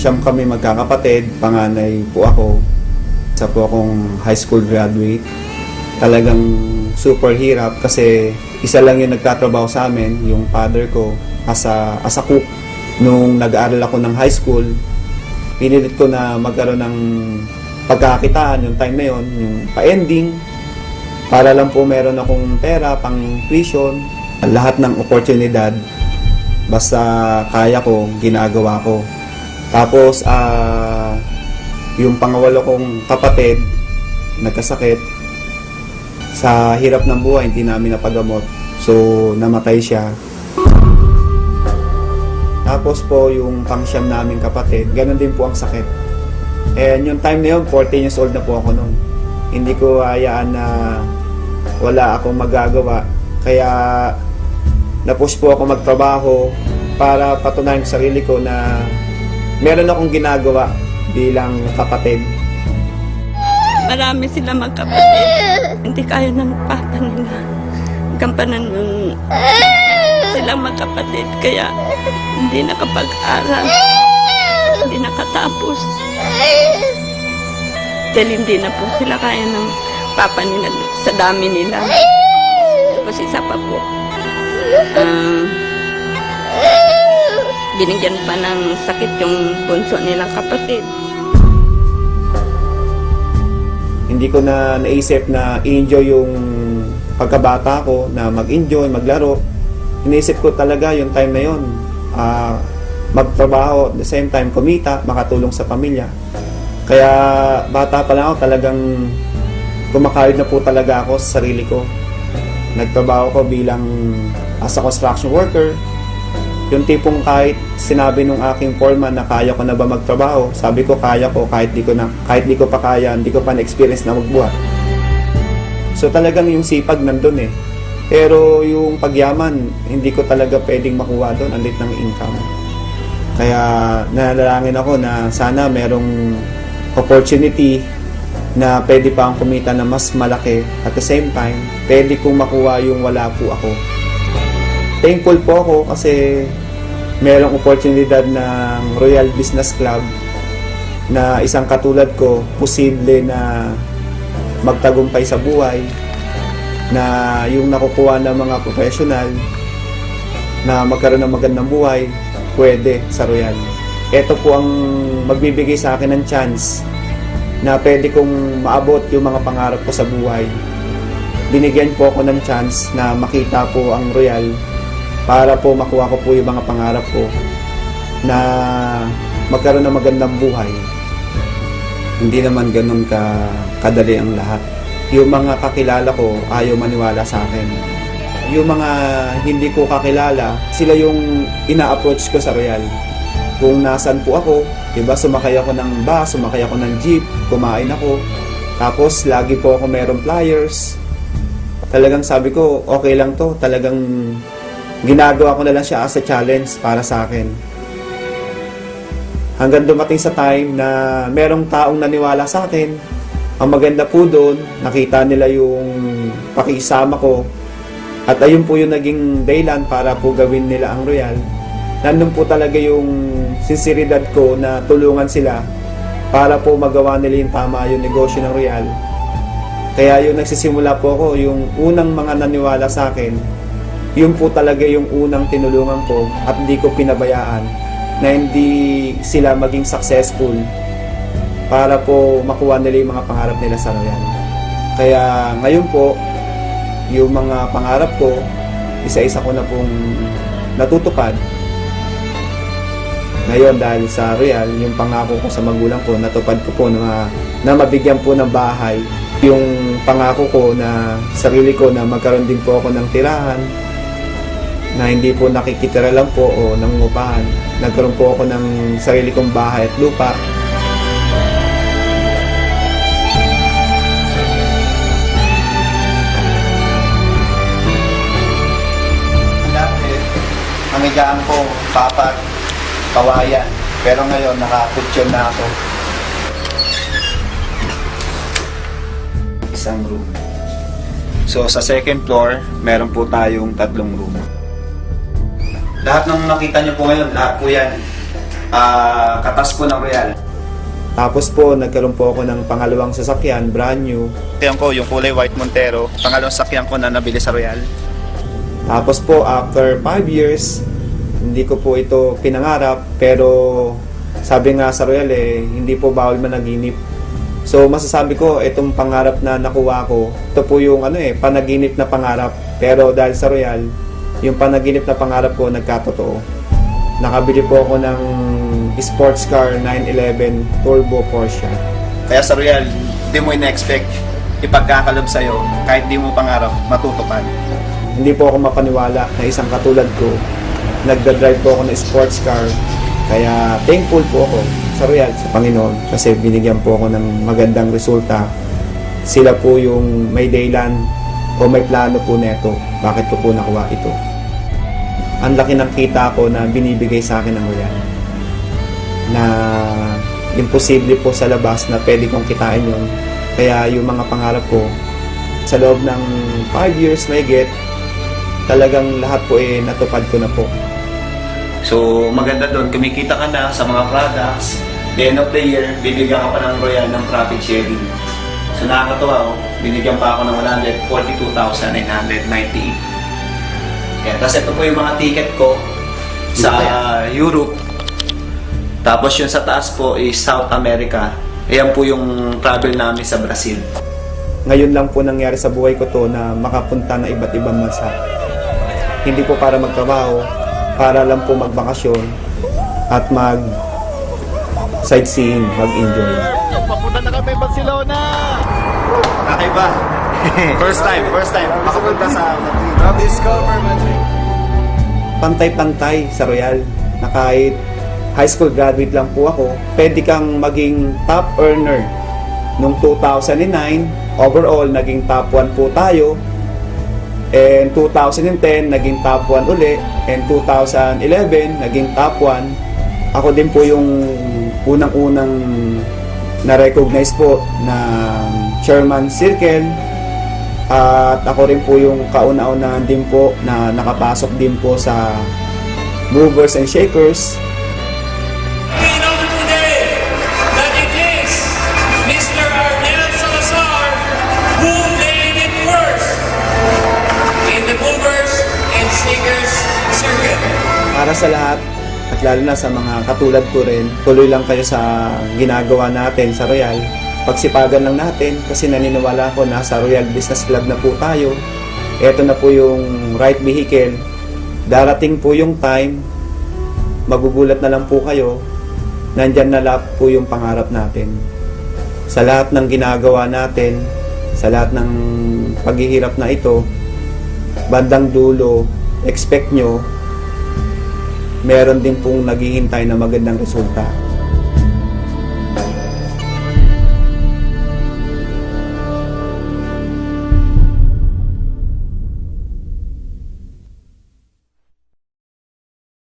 Siyam kami magkakapatid, panganay po ako. Isa po akong high school graduate. Talagang super hirap kasi isa lang yung nagtatrabaho sa amin, yung father ko, as a cook. Nung nag-aaral ako ng high school, pinilit ko na magkaroon ng pagkakitaan yung time na yon, yung pa-ending, para lang po meron akong pera, pang tuition, lahat ng oportunidad, basta kaya ko, ginagawa ko. Tapos, yung pangawalo kong kapatid, nagkasakit, sa hirap ng buhay, hindi namin napagamot. So, namatay siya. Tapos po, yung pangsyam naming kapatid, ganun din po ang sakit. And yung time na yun, 14 years old na po ako noon. Hindi ko hayaan na wala akong magagawa. Kaya, na-push po ako magtrabaho para patunayan sa sarili ko na meron akong ginagawa bilang kapatid. Marami sila magkapatid. Hindi kaya ng papa nila. Gampanan yung silang magkapatid. Kaya hindi nakapag-aral. Hindi nakatapos. Dahil hindi na po sila kaya ng papa nila sa dami nila. Tapos isa pa po. Binigyan pa ng sakit yung bunso nilang kapatid. Hindi ko na naisip na i-enjoy yung pagkabata ko, na mag-enjoy, maglaro. Iniisip ko talaga yung time na yun, magtrabaho, at the same time kumita, makatulong sa pamilya. Kaya bata pa lang ako, talagang kumakayod na po talaga ako sa sarili ko. Nagtrabaho ko bilang as a construction worker. Yung tipong kahit sinabi nung aking foreman na kaya ko na ba magtrabaho, sabi ko kaya ko, kahit di ko pa kaya, hindi ko pa na-experience na magbuhat. So talagang yung sipag nandun eh. Pero yung pagyaman, hindi ko talaga pwedeng makuha doon, ang liit ng income. Kaya nanalangin ako na sana merong opportunity na pwede pa akong kumita na mas malaki. At the same time, pwede kong makuha yung wala po ako. Thankful po ako kasi merong oportunidad ng Royal Business Club na isang katulad ko, posible na magtagumpay sa buhay, na yung nakukuha ng mga professional na magkaroon ng magandang buhay, pwede sa Royal. Ito po ang magbibigay sa akin ng chance na pwede kong maabot yung mga pangarap ko sa buhay. Binigyan po ako ng chance na makita po ang Royal para po makuha ko po yung mga pangarap ko na magkaroon ng magandang buhay. Hindi naman ganun kadali ang lahat. Yung mga kakilala ko ayaw maniwala sa akin. Yung mga hindi ko kakilala, sila yung ina-approach ko sa Royal. Kung nasan po ako, diba, sumakay ako ng bus, sumakay ako ng jeep, kumain ako. Tapos lagi po ako merong flyers. Talagang sabi ko, okay lang to. Talagang ginagawa ko na lang siya as a challenge para sa akin. Hanggang dumating sa time na merong taong naniwala sa akin. Ang maganda po doon, nakita nila yung pakisama ko. At ayun po yung naging dahilan para po gawin nila ang Royal. Nandun po talaga yung sinseridad ko na tulungan sila para po magawa nila yung tama yung negosyo ng Royal. Kaya yung nagsisimula po ako, yung unang mga naniwala sa akin, yun po talaga yung unang tinulungan ko at hindi ko pinabayaan na hindi sila maging successful para po makuha nila yung mga pangarap nila sa Royal. Kaya ngayon po, yung mga pangarap ko, isa-isa ko na pong natutupad. Ngayon dahil sa Royal, yung pangako ko sa magulang ko, natupad ko po na mabigyan po ng bahay. Yung pangako ko na sarili ko na magkaroon din po ako ng tirahan, na hindi po nakikitira lang po o nangungupahan. Nagkaroon po ako ng sarili kong bahay at lupa. Dati, ang higaan ko, papat, kawayan. Pero ngayon, nakakutsyon na ako. Isang room. So, sa second floor, meron po tayong 3 room. Lahat ng nakita nyo po ngayon, lahat po yan katas po ng Royal. Tapos po, nagkaroon po ako ng pangalawang sasakyan, brand new. Yan ko, yung kulay white Montero, pangalawang sasakyan ko na nabili sa Royal. Tapos po, after 5 years, hindi ko po ito pinangarap, pero sabi nga sa Royal hindi po bawal managinip. So masasabi ko, itong pangarap na nakuha ko, ito po yung panaginip na pangarap. Pero dahil sa Royal, yung panaginip na pangarap ko nagkatotoo. Nakabili po ako ng sports car 911 Turbo Porsche. Kaya sa Royal, hindi mo ina-expect ipagkakalob sa'yo, kahit di mo pangarap, matutupad. Hindi po ako mapaniwala na isang katulad ko, nagdadrive po ako ng sports car. Kaya thankful po ako sa Royal, sa Panginoon, kasi binigyan po ako ng magandang resulta. Sila po yung may daylan o may plano po neto, bakit ko po nakuha ito. Ang laki ng kita ko na binibigay sa akin ng Royal, na imposible po sa labas na pwede kong kitain yun. Kaya yung mga pangarap ko, sa loob ng 5 years may get, talagang lahat po natupad ko na po. So maganda doon, kumikita ka na sa mga products, the end of the year, bibigyan ka pa ng Royal ng profit sharing. So nakakatuwa, binigyan pa ako ng 142,998. Yeah, tapos ito po yung mga ticket ko sa Europe. Tapos yung sa taas po is South America. Ayan po yung travel namin sa Brazil. Ngayon lang po nangyari sa buhay ko to na makapunta na iba't ibang bansa. Hindi po para magtrabaho, para lang po magbakasyon at sightseeing, mag-enjoy. Papunta na kami Barcelona! Kakaiba. First time makapunta sa Discover Madrid. Pantay-pantay sa Royal, na kahit high school graduate lang po ako, pwede kang maging top earner. Noong 2009, overall, naging top 1 po tayo. And 2010, naging top 1 uli. And 2011, naging top 1. Ako din po yung unang-unang na-recognize po na Chairman Circle. At ako rin po yung kauna-unahan din po na nakapasok din po sa Movers and Shakers. We know today that it is Mr. Arnel Salazar who made it first in the Movers and Shakers circuit. Para sa lahat, at lalo na sa mga katulad ko rin, tuloy lang kayo sa ginagawa natin sa Royal. Pagsipagan lang natin kasi naniniwala ko na sa Royal Business Club na po tayo. Ito na po yung right vehicle. Darating po yung time, magugulat na lang po kayo, nandyan na lahat po yung pangarap natin. Sa lahat ng ginagawa natin, sa lahat ng paghihirap na ito, bandang dulo, expect nyo, meron din pong naghihintay na magandang resulta.